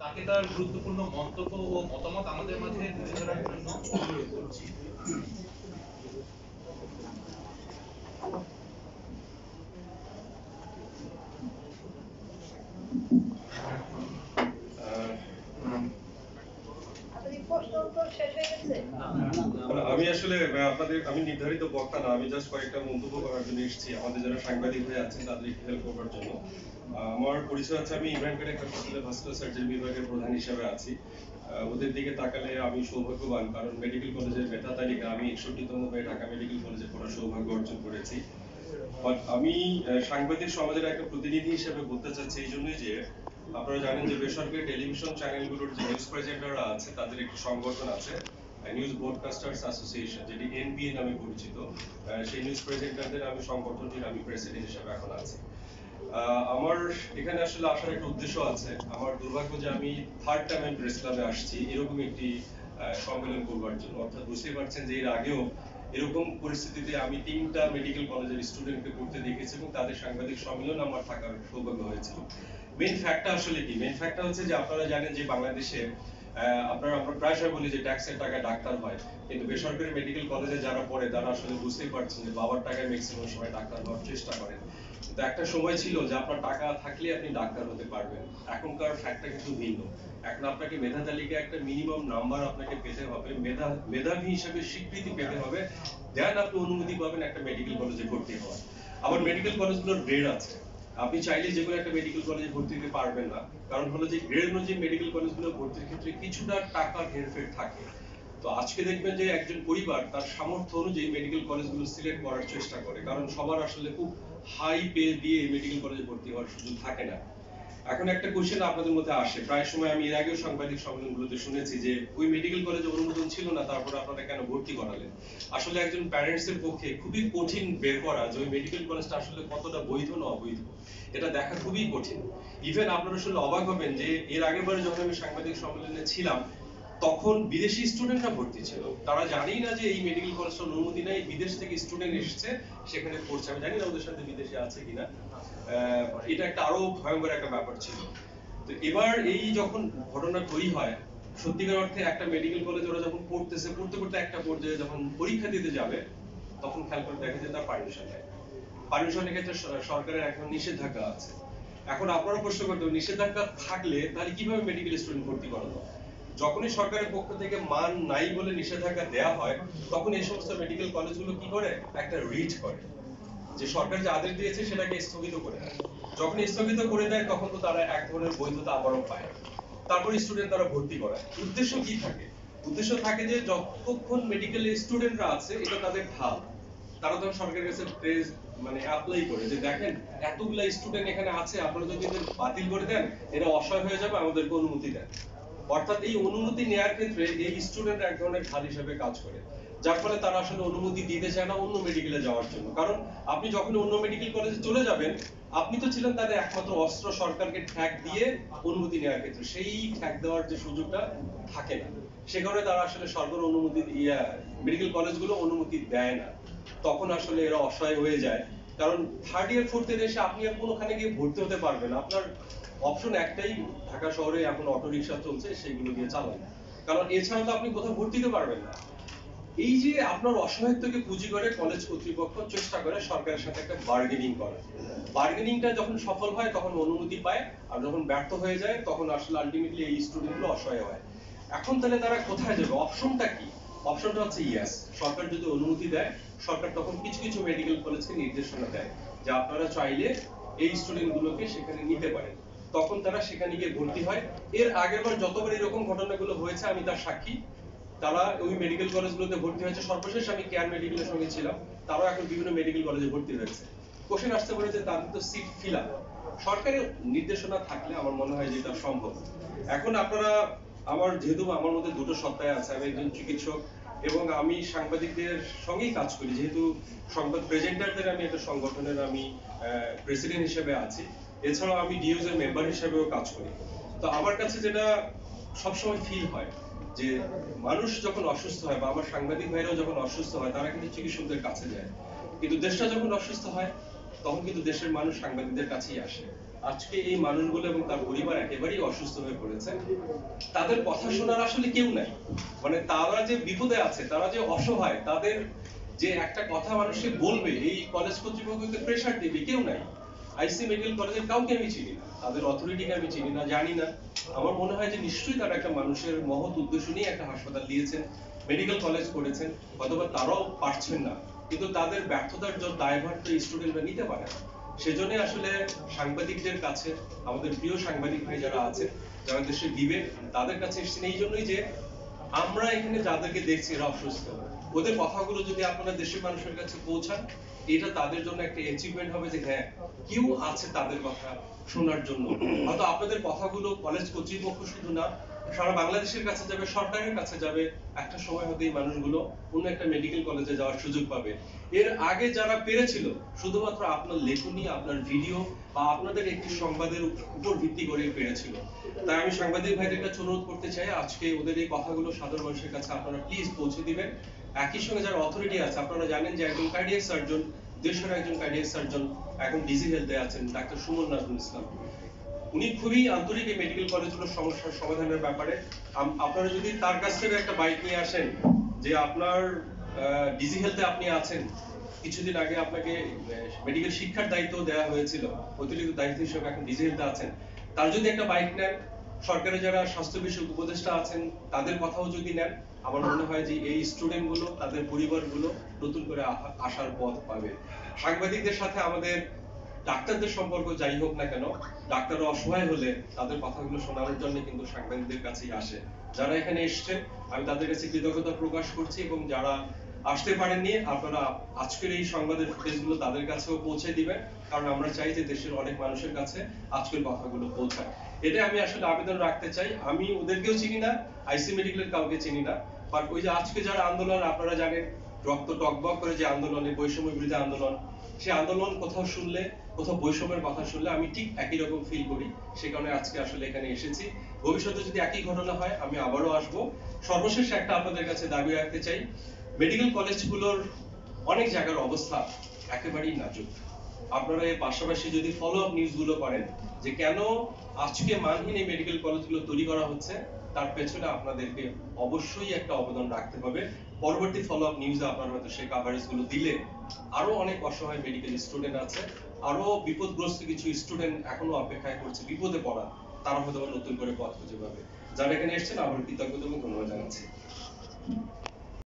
তাকে তার গুরুত্বপূর্ণ মন্তব্য ও মতামত আমাদের মাঝে তুলে ধরার জন্য অনুরোধ করছি। আমি আসলে আমি নির্ধারিত বক্তা না, আমি জাস্ট কয়েকটা মন্তব্য করার জন্য এসেছি আমাদের যারা সাংবাদিক হয়ে আছেন তাদের একটু হেল্প করার জন্য। আমার পরিচয় আছে, আমি ইমরান কাটেক হাসপাতালে ভাস্কুলার সার্জারি বিভাগের প্রধান হিসেবে আছি। ওদের দিকে তাকালে আমি সৌভাগ্যবান, কারণ মেডিকেল কলেজের মেধা তালিকা আমি 61তম হয়ে ঢাকা মেডিকেল কলেজে পড়ার সৌভাগ্য অর্জন করেছি। বাট আমি সাংবাদিক সমাজের একটা প্রতিনিধি হিসেবে বলতে চাচ্ছি এই জন্যই যে আপনারা জানেন যে বেসরকারি টেলিভিশন চ্যানেলগুলোর যে নিউজ প্রেজেন্টাররা আছে তাদের একটি সংগঠন আছে, নিউজ ব্রডকাস্টার্স অ্যাসোসিয়েশন, যেটি এনবিএ নামে পরিচিত। সেই নিউজ প্রেজেন্টারদের আমি সংগঠনটির আমি প্রেসিডেন্ট হিসেবে এখন আছি। আমার এখানে আসলে আসার একটা উদ্দেশ্য আছে। আমার দুর্ভাগ্য যে আমি থার্ড টাইম আমি প্রেস ক্লাবে আসছি এরকম একটি সম্মেলন করবার জন্য। অর্থাৎ বুঝতেই পারছেন যে এর আগেও এরকম পরিস্থিতিতে আমি 3টা মেডিকেল কলেজের স্টুডেন্টকে পড়তে দেখেছি এবং তাদের সাংবাদিক সম্মেলন আমার থাকার সৌভাগ্য হয়েছিল। মেইন ফ্যাক্টটা আসলে কি? মেইন ফ্যাক্টটা হচ্ছে যে আপনারা জানেন যে বাংলাদেশে আমরা প্রায় সময় বলি যে ট্যাক্সের টাকায় ডাক্তার হয়, কিন্তু বেসরকারি মেডিকেল কলেজে যারা পড়ে তারা আসলে বুঝতেই পারছেন যে বাবার টাকায় ম্যাক্সিমাম সময় ডাক্তার হওয়ার চেষ্টা করেন। কিন্তু একটা সময় ছিল যে আপনার টাকা থাকলে আপনি ডাক্তার হতে পারবেন। এখনকার ফ্যাক্টটা কিন্তু ভিন্ন। এখন আপনাকে মেধা তালিকায় একটা মিনিমাম নাম্বার আপনাকে পেতে হবে, মেধাবী হিসেবে স্বীকৃতি পেতে হবে, দেন আপনি অনুমতি পাবেন একটা মেডিকেল কলেজে ভর্তি হওয়ার। আবার মেডিকেল কলেজগুলোর গ্রেড আছে, আপনি চাইলে যে কোনো একটা মেডিকেল কলেজে ভর্তি হতে পারবেন না, কারণ হলো যে গ্রেড অনুযায়ী মেডিকেল কলেজগুলো ভর্তির ক্ষেত্রে কিছুটা টাকার হেরফের থাকে। তো আজকে দেখবেন যে একজন পরিবার তার সামর্থ্য অনুযায়ী মেডিকেল কলেজগুলো সিলেক্ট করার চেষ্টা করে, কারণ সবার আসলে খুব হাই পে দিয়ে মেডিকেল কলেজে ভর্তি হওয়ার সুযোগ থাকে না। এখন একটা কোশ্চেন আপনাদের মধ্যে আসে, প্রায় সময় আমি এর আগেও সাংবাদিক সম্মেলনগুলোতে শুনেছি যে ওই মেডিকেল কলেজে অনুমোদন ছিল না, তারপরে আপনারা কেন ভর্তি করালেন? আসলে একজন প্যারেন্টস এর পক্ষে খুবই কঠিন বের করা যে ওই মেডিকেল কলেজটা আসলে কতটা বৈধ না অবৈধ, এটা দেখা খুবই কঠিন। ইভেন আপনারা শুনলে অবাক হবেন যে এর আগেরবারে যখন আমি সাংবাদিক সম্মেলনে ছিলাম তখন বিদেশি স্টুডেন্টরা ভর্তি ছিল, তারা জানেই না যে এই মেডিকেল কলেজটার অনুমতি নেই, বিদেশ থেকে স্টুডেন্ট এসেছে সেখানে পড়ছে। আমি জানি না ওদের সাথে বিদেশে আছে কিনা, এটা একটা আরো ভয়ঙ্কর একটা ব্যাপার ছিল। তো এবার এই যখন ঘটনা তৈরি হয়, সত্যিকার অর্থে একটা মেডিকেল কলেজে ওরা যখন পড়তেছে, পড়তে পড়তে একটা পর্যায়ে যখন পরীক্ষা দিতে যাবে তখন খেয়াল করে দেখে যে তার পারমিশন নেই। পারমিশনের ক্ষেত্রে সরকারের এখন নিষেধাজ্ঞা আছে। এখন আপনারা প্রশ্ন করতে নিষেধাজ্ঞা থাকলে তাহলে কিভাবে মেডিকেল স্টুডেন্ট ভর্তি করানো? যখনই সরকারের পক্ষ থেকে মান নাই বলে নিষেধাজ্ঞা দেয়া হয় তখন এই সমস্ত মেডিকেল কলেজগুলো কি করে, একটা রিট করে যে সরকার যে আদেশ দিয়েছে সেটাকে স্থগিত করে দেয়। যখন স্থগিত করে দেয় তখন তো তারা এক ধরনের বৈধতা আবারও পায়, তারপর স্টুডেন্ট তারা ভর্তি করায়। উদ্দেশ্য কি থাকে? উদ্দেশ্য থাকে যে যতক্ষণ মেডিকেল স্টুডেন্টরা আছে এটা তাদের ঢাল, তারা তখন সরকারের কাছে প্রেস অ্যাপ্লাই করে যে দেখেন এতগুলা স্টুডেন্ট এখানে আছে, আপনারা যদি এদের বাতিল করে দেন এরা অসহায় হয়ে যাবে, আমাদেরকে অনুমতি দেন। অর্থাৎ এই অনুমতি নেওয়ার ক্ষেত্রে এই স্টুডেন্ট এক ধরনের ঢাল হিসেবে কাজ করে, যার ফলে তারা আসলে অনুমতি দিতে চায় না অন্য মেডিকেলে যাওয়ার জন্য। কারণ আপনি যখন অন্য মেডিকেল কলেজে চলে যাবেন আপনি তো ছিলেন তাদের একমাত্র অস্ত্র সরকারকে ঠ্যাক দিয়ে অনুমতি নেওয়ার ক্ষেত্রে, সেই ঠ্যাক দেওয়ার যে সুযোগটা থাকে না, সে কারণে তারা আসলে সরকার অনুমতি মেডিকেল কলেজগুলো অনুমতি দেয় না। তখন আসলে এরা অসহায় হয়ে যায়, কারণ থার্ড ইয়ার ফোর্থ ইয়ার এসে আপনি আর কোনোখানে গিয়ে ভর্তি হতে পারবেন না। আপনার অপশন একটাই, ঢাকা শহরে এখন অটো রিক্সা চলছে সেগুলো দিয়ে চালান, কারণ এছাড়া তো আপনি কোথাও ভর্তি হতে পারবেন না। এই যে আপনার অসহায়ত্বকে পুঁজি করে কলেজ কর্তৃপক্ষ চেষ্টা করে সরকারের সাথে একটা বার্গেনিং করা। বার্গেনিংটা যখন সফল হয় তখন অনুমতি পায়, আর যখন ব্যর্থ হয়ে যায় তখন আসলে আলটিমেটলি এই স্টুডেন্টগুলো অসহায় হয়। এখন তাহলে তারা কোথায় যাবে? অপশনটা কি? অপশনটা হচ্ছে ইয়েস, সরকার যদি অনুমতি দেয় সরকার তখন কিছু কিছু মেডিকেল কলেজকে নির্দেশনা দেয় যে আপনারা চাইলে এই স্টুডেন্টগুলোকে সেখানে নিতে পারেন, তখন তারা সেখানে গিয়ে ভর্তি হয়। এর আগেরবার যতবার এরকম ঘটনাগুলো হয়েছে আমি তার সাক্ষী, তারা ওই মেডিকেল কলেজগুলোতে ভর্তি হয়েছে। সর্বশেষ আমি কেয়ার মেডিকেলের সঙ্গে ছিলাম, তারাও এখন বিভিন্ন মেডিকেল কলেজে ভর্তি হয়েছে। কোশ্চেন আসতে পারে যে তাদের তো সিট ফিল আপ, সরকারের নির্দেশনা থাকলে আমার মনে হয় যে এটা সম্ভব। এখন আপনারা যেহেতু আমার মধ্যে দুটো সত্তায় আছে, আমি একজন চিকিৎসক এবং আমি সাংবাদিকদের সঙ্গেই কাজ করি, যেহেতু সংবাদ প্রেজেন্টারদের আমি একটা সংগঠনের আমি প্রেসিডেন্ট হিসেবে আছি, এছাড়াও আমি ডিওজ এর মেম্বার হিসেবেও কাজ করি। তো আমার কাছে যেটা সবসময় ফিল হয় যে মানুষ যখন অসুস্থ হয় বা আমার সাংবাদিক ভাইরাও যখন অসুস্থ হয় তারা কিন্তু চিকিৎসকদের কাছে যায়, কিন্তু দেশটা যখন অসুস্থ হয় তখন কিন্তু দেশের মানুষ সাংবাদিকদের কাছেই আসে। আজকে এই মানুষগুলো এবং তার পরিবার একেবারেই অসুস্থ হয়ে পড়েছে, তাদের কথা শোনার আসলে কেউ নাই। মানে তারা যে বিপদে আছে, তারা যে অসহায়, তাদের যে একটা কথা মানুষকে বলবে, এই কলেজ কর্তৃপক্ষকে প্রেসার দিবে, কেউ নাই। আইসি মেডিকেল কলেজের কাউকে আমি চিনি না, তাদের অথরিটিকে আমি চিনি না, জানি না। আমার মনে হয় যে নিশ্চয়ই তারা একটা মানুষের মহৎ উদ্দেশ্য নিয়ে একটা হাসপাতাল দিয়েছেন, মেডিকেল কলেজ করেছেন, অথবা তারাও পারছেন না, কিন্তু তাদের ব্যর্থতার জন্য দায়ভার তো স্টুডেন্টরা নিতে পারে না। সেজন্য আসলে সাংবাদিকদের কাছে, আমাদের প্রিয় সাংবাদিক ভাই যারা আছে, যারা দেশে বিবেক, তাদের কাছে এসেছেন এই জন্যই যে আমরা এখানে যাদেরকে দেখছি এরা অসুস্থ, ওদের কথাগুলো যদি আপনারা দেশের মানুষের কাছে পৌঁছান, এটা তাদের জন্য একটা অ্যাচিভমেন্ট হবে যে হ্যাঁ, কেউ আছে তাদের কথা শোনার জন্য। হয়তো আপনাদের কথাগুলো কলেজ কর্তৃপক্ষ শুধু না, সারা বাংলাদেশের কাছে যাবে, সরকারের কাছে যাবে। একটা সময় হতে এই মানুষগুলো অন্য একটা মেডিকেল কলেজে যাওয়ার সুযোগ পাবে। এর আগে যারা পেরেছিল, শুধুমাত্র আপনার লেখনী, আপনার ভিডিও বা আপনাদের একটি সংবাদের উপর ভিত্তি করে পেরেছিল। তাই আমি সাংবাদিক ভাইদের কাছে অনুরোধ করতে চাই, আজকে ওদের এই কথাগুলো সাধারণ মানুষের কাছে আপনারা প্লিজ পৌঁছে দিবেন। একই সঙ্গে যারা অথরিটি আছে, আপনারা জানেন যে একজন কার্ডিয়াক সার্জন, দেশের একজন কার্ডিয়াক সার্জন এখন ডিজি হেলথে আছেন, ডাক্তার সুমন নাজমুল ইসলাম। উনি খুবই আন্তরিক এই মেডিকেল কলেজগুলোর সমস্যার সমাধানের ব্যাপারে। আপনারা যদি তার কাছ থেকে একটা বাইক নিয়ে আসেন, যে আপনার ডিজি হেলথে আপনি আছেন, কিছুদিন আগে আপনাকে মেডিকেল শিক্ষার দায়িত্ব দেওয়া হয়েছিল, অতিরিক্ত দায়িত্ব হিসেবে এখন ডিজি হেলথে আছেন, তার যদি একটা বাইক নেন, সরকারের যারা স্বাস্থ্য বিষয়ক উপদেষ্টা আছেন তাদের কথাও যদি নেন, আমার মনে হয় যে এই স্টুডেন্ট গুলো, তাদের পরিবারগুলো নতুন করে আসার পথ পাবে। সাংবাদিকদের সাথে আমাদের ডাক্তারদের সম্পর্ক যাই হোক না কেন, ডাক্তাররা অসহায় হলে তাদের কথাগুলো শোনানোর জন্য কিন্তু সাংবাদিকদের কাছেই আসে। যারা এখানে এসেছেন, আমি তাদের কাছে কৃতজ্ঞতা প্রকাশ করছি, এবং যারা আসতে পারেননি, আপনারা আজকের এই সংবাদের ফুটেজগুলো তাদের কাছেও পৌঁছে দিবেন, কারণ আমরা চাই যে দেশের অনেক মানুষের কাছে আজকের কথাগুলো পৌঁছায়। এটা আমি আসলে আবেদন রাখতে চাই। আমি ওদেরকেও চিনি না, আইসি মেডিকেলের কাউকে চিনি না, বাট ওই যে আজকে যারা আন্দোলন, আপনারা জানেন রক্ত টকবক করে যে আন্দোলনে, বৈষম্য বিরোধী আন্দোলন, সেই আন্দোলন কোথাও শুনলে, কোথাও বৈষম্যের কথা শুনলে আমি ঠিক একই রকম ফিল করি। সে কারণে আজকে আসলে এখানে এসেছি। ভবিষ্যতে যদি একই ঘটনা হয় আমি আবারও আসবো। সর্বশেষ একটা আপনাদের কাছে দাবি রাখতে চাই, মেডিকেল কলেজগুলোর অনেক জায়গার অবস্থা একেবারেই নাজুক। আপনারা এর পাশাপাশি যদি ফলো আপ নিউজগুলো করেন যে কেন আজকে মানহীন এই মেডিকেল কলেজগুলো তৈরি করা হচ্ছে, তার পেছনে আপনাদেরকে অবশ্যই একটা অবদান রাখতে হবে। পরবর্তী ফলো আপ নিউজে আপনারা হয়তো সেই কাভারেজগুলো দিলে আরো অনেক অসহায় মেডিকেল স্টুডেন্ট আছে, আরো বিপদগ্রস্ত কিছু স্টুডেন্ট এখনো অপেক্ষায় করছে বিপদে পড়া, তারা হয়তো নতুন করে পথ খুঁজে পাবে। যারা এখানে এসেছেন, আমার কৃতজ্ঞতা এবং ধন্যবাদ জানাচ্ছি।